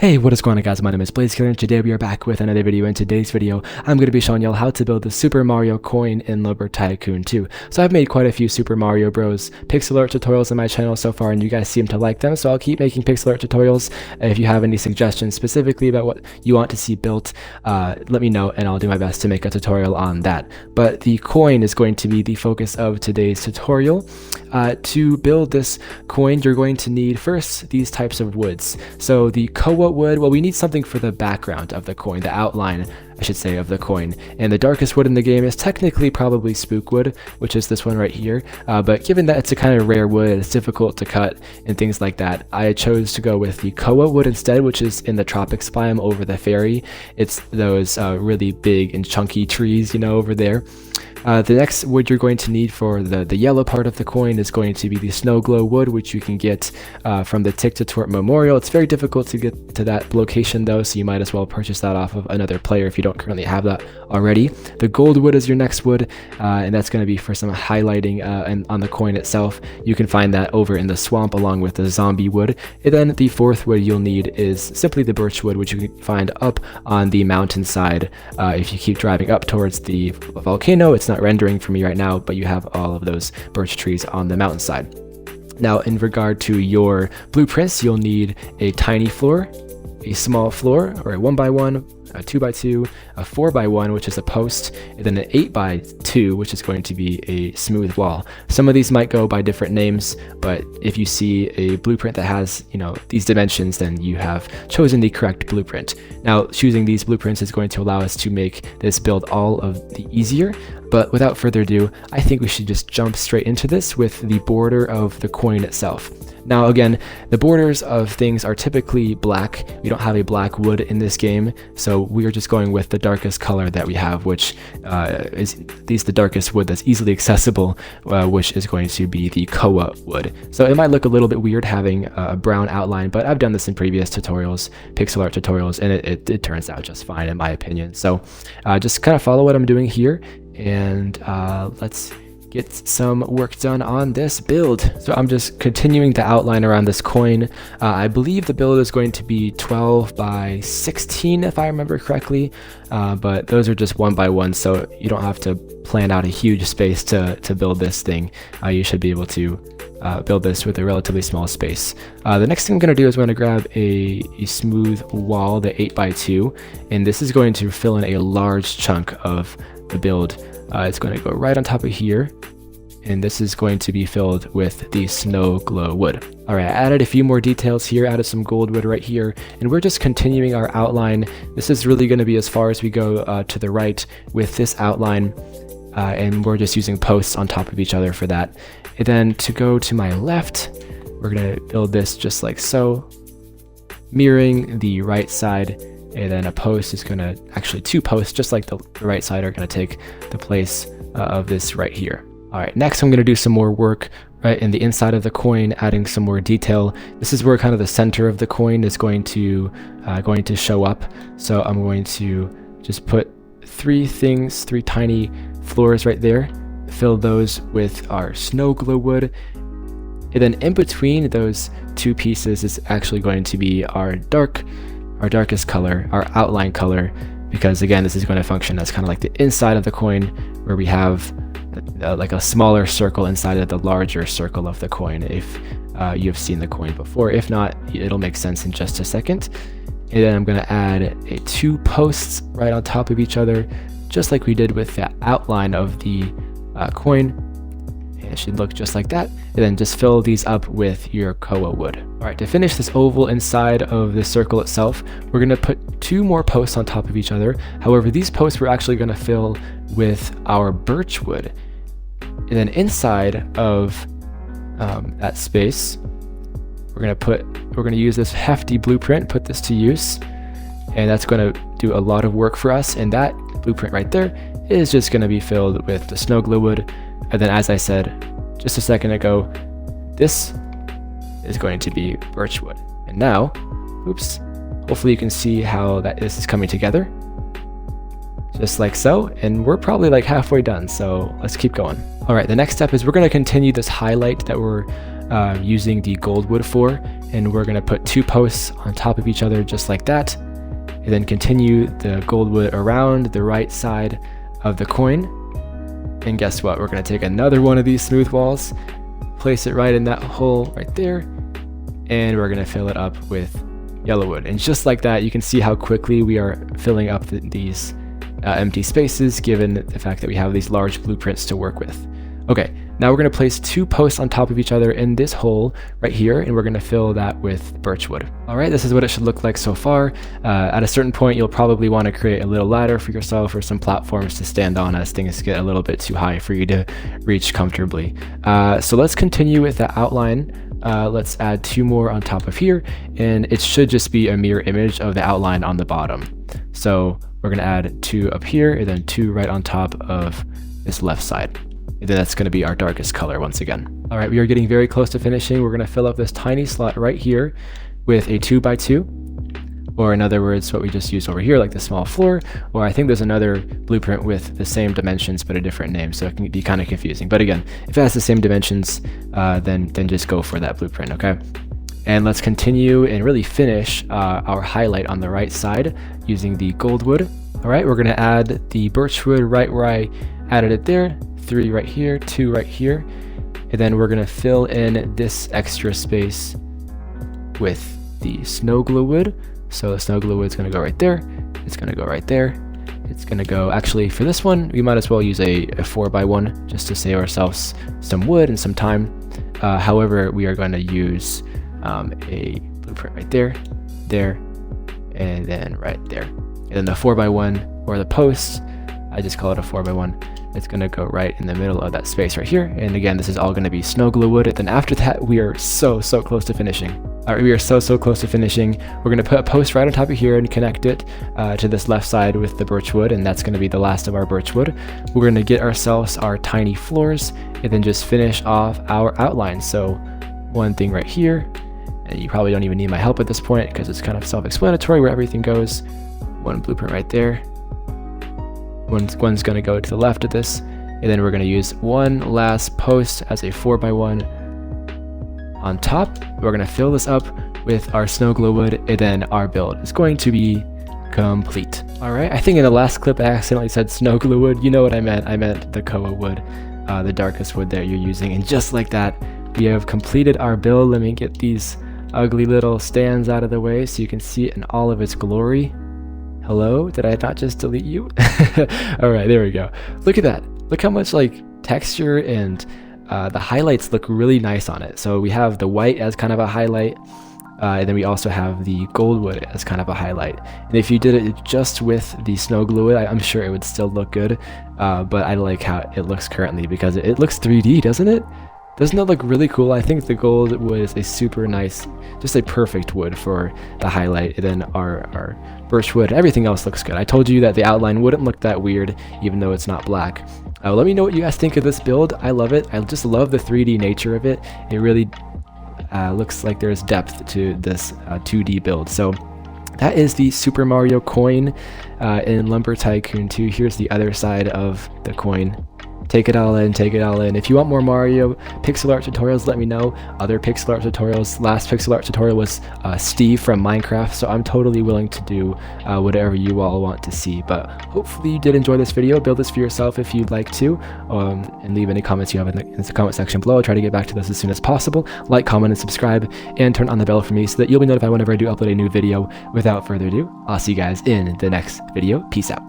Hey, what is going on, guys? My name is Blazekiller, and today we are back with another video. In today's video, I'm going to be showing y'all how to build the Super Mario coin in Lumber Tycoon 2. So I've made quite a few Super Mario Bros. Pixel art tutorials on my channel so far, and you guys seem to like them, so I'll keep making pixel art tutorials. If you have any suggestions specifically about what you want to see built, let me know, and I'll do my best to make a tutorial on that. But the coin is going to be the focus of today's tutorial. To build this coin, you're going to need first these types of woods. So the koa wood, well, we need something for the background of the coin, the outline, I should say, of the coin. And the darkest wood in the game is technically probably spook wood, which is this one right here. But given that it's a kind of rare wood, it's difficult to cut and things like that, I chose to go with the koa wood instead, which is in the tropics biome over the ferry. It's those really big and chunky trees, you know, over there. The next wood you're going to need for the yellow part of the coin is going to be the snow glow wood, which you can get from the Tick to Tort Memorial. It's very difficult to get to that location though, so you might as well purchase that off of another player if you don't currently have that already. The gold wood is your next wood, and that's going to be for some highlighting and on the coin itself. You can find that over in the swamp along with the zombie wood. And then the fourth wood you'll need is simply the birch wood, which you can find up on the mountainside. If you keep driving up towards the volcano, it's not rendering for me right now, but you have all of those birch trees on the mountainside. Now, in regard to your blueprints, you'll need a tiny floor, a small floor, or a 1x1, a 2x2, a 4x1, which is a post, and then an 8x2, which is going to be a smooth wall. Some of these might go by different names, but if you see a blueprint that has, you know, these dimensions, then you have chosen the correct blueprint. Now, choosing these blueprints is going to allow us to make this build all of the easier. But without further ado, I think we should just jump straight into this with the border of the coin itself. Now again, the borders of things are typically black. We don't have a black wood in this game, so we are just going with the darkest color that we have, which is at least the darkest wood that's easily accessible, which is going to be the koa wood. So it might look a little bit weird having a brown outline, but I've done this in previous tutorials, pixel art tutorials, and it turns out just fine in my opinion. So just kind of follow what I'm doing here, and let's get some work done on this build. So I'm just continuing to outline around this coin. I believe the build is going to be 12 by 16 if I remember correctly, but those are just 1x1, so you don't have to plan out a huge space to build this thing. You should be able to build this with a relatively small space. The next thing I'm going to do is I'm going to grab a smooth wall, the 8x2, and this is going to fill in a large chunk of the build. It's going to go right on top of here, and this is going to be filled with the snow glow wood. Alright, I added a few more details here, added some gold wood right here, and we're just continuing our outline. This is really going to be as far as we go to the right with this outline, and we're just using posts on top of each other for that. And then to go to my left, we're going to build this just like so, mirroring the right side. And then a post is going to, actually two posts, just like the right side, are going to take the place of this right here. All right, next I'm going to do some more work right in the inside of the coin, adding some more detail. This is where kind of the center of the coin is going to show up. So I'm going to just put three tiny floors right there, fill those with our snow glow wood. And then in between those two pieces is actually going to be our darkest color, our outline color, because again, this is going to function as kind of like the inside of the coin, where we have like a smaller circle inside of the larger circle of the coin, if you've seen the coin before. If not, it'll make sense in just a second. And then I'm going to add two posts right on top of each other, just like we did with the outline of the coin. It should look just like that, and then just fill these up with your koa wood. All right, to finish this oval inside of the circle itself, we're going to put two more posts on top of each other. However, these posts we're actually going to fill with our birch wood. And then inside of that space, we're going to use this hefty blueprint, put this to use, and that's going to do a lot of work for us. And that blueprint right there is just going to be filled with the snow glow wood. And then, as I said just a second ago, this is going to be birch wood. And now, oops, hopefully you can see how this is coming together. Just like so, and we're probably like halfway done, so let's keep going. All right, the next step is we're going to continue this highlight that we're using the gold wood floor, and we're going to put 2 posts on top of each other just like that, and then continue the gold wood around the right side of the coin. And guess what? We're going to take another one of these smooth walls, place it right in that hole right there, and we're going to fill it up with yellow wood. And just like that, you can see how quickly we are filling up these empty spaces, given the fact that we have these large blueprints to work with. Okay, now we're going to place 2 posts on top of each other in this hole right here, and we're going to fill that with birch wood. All right, this is what it should look like so far. At a certain point, you'll probably want to create a little ladder for yourself or some platforms to stand on as things get a little bit too high for you to reach comfortably. So let's continue with the outline. Let's add 2 more on top of here, and it should just be a mirror image of the outline on the bottom. So we're going to add 2 up here, and then 2 right on top of this left side. And then that's going to be our darkest color once again. All right, we are getting very close to finishing. We're going to fill up this tiny slot right here with a 2x2, or in other words, what we just used over here, like the small floor, or I think there's another blueprint with the same dimensions but a different name, so it can be kind of confusing. But again, if it has the same dimensions, then just go for that blueprint, okay? And let's continue and really finish our highlight on the right side using the gold wood. All right, we're going to add the birch wood right where I added it there. 3 right here, 2 right here, and then we're going to fill in this extra space with the snow glue wood. So the snow glue wood is going to go right there, it's going to go right there, it's going to go, actually for this one we might as well use a 4x1 just to save ourselves some wood and some time. However, we are going to use a blueprint right there, there, and then right there. And then the 4x1, or the post, I just call it a 4x1, it's going to go right in the middle of that space right here. And again, this is all going to be snow glue wood. And then after that, we are so close to finishing. All right, we are so close to finishing. We're going to put a post right on top of here and connect it to this left side with the birch wood, and that's going to be the last of our birch wood. We're going to get ourselves our tiny floors and then just finish off our outline. So one thing right here, and you probably don't even need my help at this point because it's kind of self-explanatory where everything goes. One blueprint right there. One's going to go to the left of this, and then we're going to use one last post as a 4x1 on top. We're going to fill this up with our snow glue wood, and then our build is going to be complete. All right, I think in the last clip I accidentally said snow glue wood. You know what I meant. I meant the koa wood, the darkest wood that you're using. And just like that, we have completed our build. Let me get these ugly little stands out of the way so you can see it in all of its glory. Hello, did I not just delete you? All right, there we go. Look at that. Look how much like texture and the highlights look really nice on it. So we have the white as kind of a highlight, and then we also have the gold wood as kind of a highlight. And if you did it just with the snow glue, I'm sure it would still look good, but I like how it looks currently because it looks 3D, doesn't it? Doesn't that look really cool? I think the gold wood is a super nice, just a perfect wood for the highlight. And then our birch wood, everything else looks good. I told you that the outline wouldn't look that weird, even though it's not black. Let me know what you guys think of this build. I love it. I just love the 3D nature of it. It really looks like there's depth to this 2D build. So that is the Super Mario coin in Lumber Tycoon 2. Here's the other side of the coin. Take it all in, take it all in. If you want more Mario pixel art tutorials, let me know. Other pixel art tutorials. Last pixel art tutorial was Steve from Minecraft, so I'm totally willing to do whatever you all want to see. But hopefully you did enjoy this video. Build this for yourself if you'd like to, and leave any comments you have in the comment section below. I'll try to get back to this as soon as possible. Like, comment, and subscribe, and turn on the bell for me so that you'll be notified whenever I do upload a new video. Without further ado, I'll see you guys in the next video. Peace out.